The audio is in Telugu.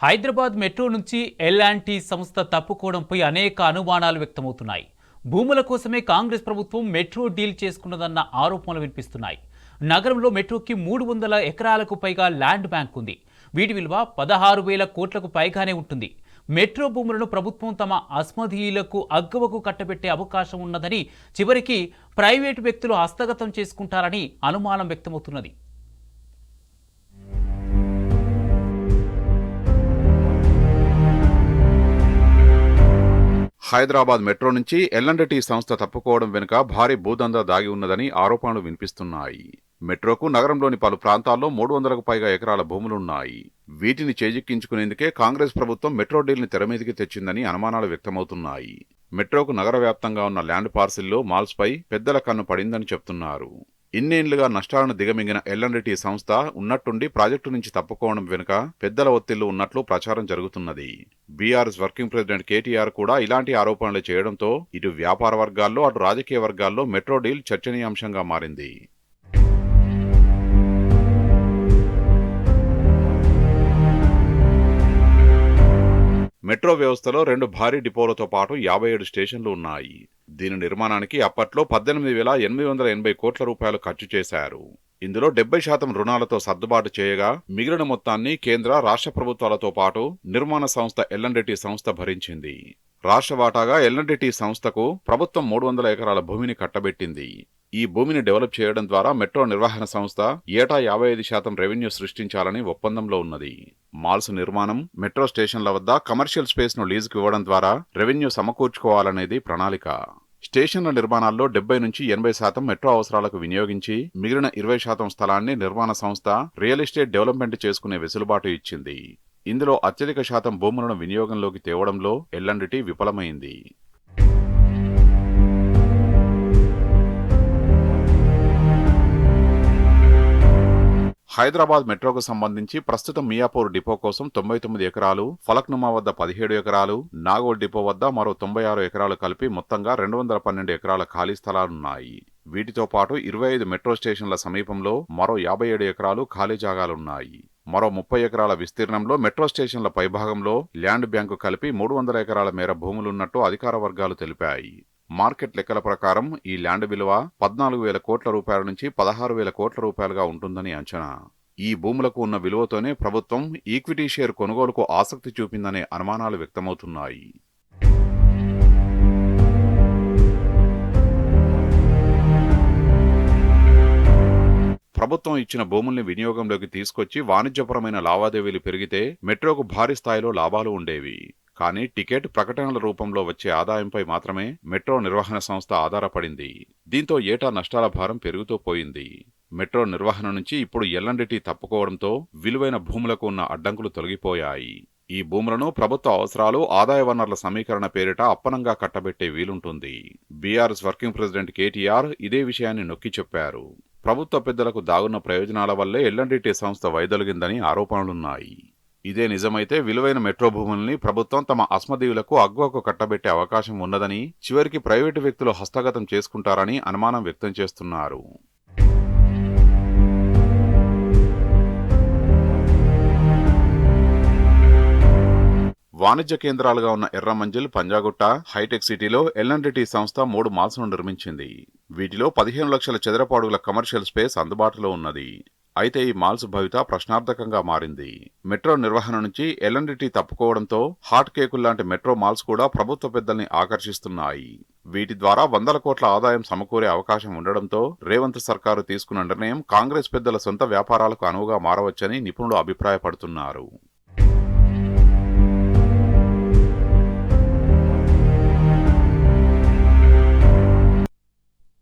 హైదరాబాద్ మెట్రో నుంచి ఎల్&టీ సంస్థ తప్పుకోవడంపై అనేక అనుమానాలు వ్యక్తమవుతున్నాయి. భూముల కోసమే కాంగ్రెస్ ప్రభుత్వం మెట్రో డీల్ చేసుకున్నదన్న ఆరోపణలు వినిపిస్తున్నాయి. నగరంలో మెట్రోకి 300 ఎకరాలకు పైగా ల్యాండ్ బ్యాంక్ ఉంది. వీటి విలువ 16,000 కోట్లకు పైగానే ఉంటుంది. మెట్రో భూములను ప్రభుత్వం తమ అస్మదీయులకు అగ్గవకు కట్టబెట్టే అవకాశం ఉన్నదని, చివరికి ప్రైవేటు వ్యక్తులు హస్తగతం చేసుకుంటారని అనుమానం వ్యక్తమవుతున్నది. హైదరాబాద్ మెట్రో నుంచి ఎల్&టీ సంస్థ తప్పుకోవడం వెనుక భారీ భూదందా దాగి ఉన్నదని ఆరోపణలు వినిపిస్తున్నాయి. మెట్రోకు నగరంలోని పలు ప్రాంతాల్లో 300కు పైగా ఎకరాల భూములున్నాయి. వీటిని చేజిక్కించుకునేందుకే కాంగ్రెస్ ప్రభుత్వం మెట్రో డీల్ని తెరమీదికి తెచ్చిందని అనుమానాలు వ్యక్తమవుతున్నాయి. మెట్రోకు నగర వ్యాప్తంగా ఉన్న ల్యాండ్ పార్సిల్లో మాల్స్పై పెద్దల కన్ను పడిందని చెప్తున్నారు. ఇన్నేళ్లుగా నష్టాలను దిగమింగిన ఎల్&టీ సంస్థ ఉన్నట్టుండి ప్రాజెక్టు నుంచి తప్పుకోవడం వెనుక పెద్దల ఒత్తిళ్లు ఉన్నట్లు ప్రచారం జరుగుతున్నది. బీఆర్ఎస్ వర్కింగ్ ప్రెసిడెంట్ కేటీఆర్ కూడా ఇలాంటి ఆరోపణలు చేయడంతో ఇటు వ్యాపార వర్గాల్లో అటు రాజకీయ వర్గాల్లో మెట్రో డీల్ చర్చనీయాంశంగా మారింది. మెట్రో వ్యవస్థలో 2 భారీ డిపోలతో పాటు 57 స్టేషన్లు ఉన్నాయి. దీని నిర్మాణానికి అప్పట్లో 18,880 కోట్ల రూపాయలు ఖర్చు చేశారు. ఇందులో 70% రుణాలతో సర్దుబాటు చేయగా మిగిలిన మొత్తాన్ని కేంద్ర రాష్ట్ర ప్రభుత్వాలతో పాటు నిర్మాణ సంస్థ ఎల్&టీ సంస్థ భరించింది. రాష్ట్ర వాటాగా ఎల్&టీ సంస్థకు ప్రభుత్వం 300 ఎకరాల భూమిని కట్టబెట్టింది. ఈ భూమిని డెవలప్ చేయడం ద్వారా మెట్రో నిర్వహణ సంస్థ ఏటా 55% రెవెన్యూ సృష్టించాలని ఒప్పందంలో ఉన్నది. మాల్స్ నిర్మాణం, మెట్రో స్టేషన్ల వద్ద కమర్షియల్ స్పేస్ ను లీజుకు ఇవ్వడం ద్వారా రెవెన్యూ సమకూర్చుకోవాలనేది ప్రణాళిక. స్టేషన్ల నిర్మాణాల్లో 70 నుంచి 80% మెట్రో అవసరాలకు వినియోగించి మిగిలిన 20% స్థలాన్ని నిర్మాణ సంస్థ రియల్ ఎస్టేట్ డెవలప్మెంట్ చేసుకునే వెసులుబాటు ఇచ్చింది. ఇందులో అత్యధిక శాతం భూములను వినియోగంలోకి తేవడంలో ఎల్&టీ విఫలమైంది. హైదరాబాద్ మెట్రోకు సంబంధించి ప్రస్తుతం మియాపూర్ డిపో కోసం 99 ఎకరాలు, ఫలక్నుమా వద్ద 17 ఎకరాలు, నాగోల్ డిపో వద్ద మరో 96 ఎకరాలు కలిపి మొత్తంగా 212 ఎకరాల ఖాళీ స్థలాలున్నాయి. వీటితో పాటు 25 మెట్రో స్టేషన్ల సమీపంలో మరో 57 ఎకరాలు ఖాళీ జాగాలున్నాయి. మరో 30 ఎకరాల విస్తీర్ణంలో మెట్రో స్టేషన్ల పైభాగంలో ల్యాండ్ బ్యాంకు కలిపి 300 ఎకరాల మేర భూములున్నట్టు అధికార వర్గాలు తెలిపాయి. మార్కెట్ లెక్కల ప్రకారం ఈ ల్యాండ్ విలువ 14,000 కోట్ల రూపాయల నుంచి 16,000 కోట్ల రూపాయలుగా ఉంటుందని అంచనా. ఈ భూములకు ఉన్న విలువతోనే ప్రభుత్వం ఈక్విటీ షేర్ కొనుగోలుకు ఆసక్తి చూపిందనే అనుమానాలు వ్యక్తమవుతున్నాయి. ప్రభుత్వం ఇచ్చిన భూముల్ని వినియోగంలోకి తీసుకొచ్చి వాణిజ్యపరమైన లావాదేవీలు పెరిగితే మెట్రోకు భారీ స్థాయిలో లాభాలు ఉండేవి. కానీ టికెట్ ప్రకటనల రూపంలో వచ్చే ఆదాయంపై మాత్రమే మెట్రో నిర్వహణ సంస్థ ఆధారపడింది. దీంతో ఏటా నష్టాల భారం పెరుగుతూ పోయింది. మెట్రో నిర్వహణ నుంచి ఇప్పుడు ఎల్&టీ తప్పుకోవడంతో విలువైన భూములకు ఉన్న అడ్డంకులు తొలగిపోయాయి. ఈ భూములను ప్రభుత్వ అవసరాలు, ఆదాయ వనరుల సమీకరణ పేరిట అప్పనంగా కట్టబెట్టే వీలుంటుంది. బీఆర్ఎస్ వర్కింగ్ ప్రెసిడెంట్ కేటీఆర్ ఇదే విషయాన్ని నొక్కి చెప్పారు. ప్రభుత్వ పెద్దలకు దాగున్న ప్రయోజనాల వల్లే ఎల్&టీ సంస్థ వైదొలిగిందని ఆరోపణలున్నాయి. ఇదే నిజమైతే విలువైన మెట్రో భూముల్ని ప్రభుత్వం తమ అస్మదీయులకు అగ్వకు కట్టబెట్టే అవకాశం ఉన్నదని, చివరికి ప్రైవేటు వ్యక్తులు హస్తగతం చేసుకుంటారని అనుమానం వ్యక్తం చేస్తున్నారు. వాణిజ్య కేంద్రాలుగా ఉన్న ఎర్రమంజిల్, పంజాగుట్ట, హైటెక్ సిటీలో ఎల్&టీ సంస్థ 3 మాల్స్ ను నిర్మించింది. వీటిలో 15 లక్షల చదరపు అడుగుల కమర్షియల్ స్పేస్ అందుబాటులో ఉన్నది. అయితే ఈ మాల్స్ భవిత ప్రశ్నార్థకంగా మారింది. మెట్రో నిర్వహణ నుంచి ఎల్&టీ తప్పుకోవడంతో హాట్ కేకుల్లాంటి మెట్రో మాల్స్ కూడా ప్రభుత్వ పెద్దల్ని ఆకర్షిస్తున్నాయి. వీటి ద్వారా 100 కోట్ల ఆదాయం సమకూరే అవకాశం ఉండడంతో రేవంత్ సర్కారు తీసుకున్న నిర్ణయం కాంగ్రెస్ పెద్దల సొంత వ్యాపారాలకు అనువుగా మారవచ్చని నిపుణులు అభిప్రాయపడుతున్నారు.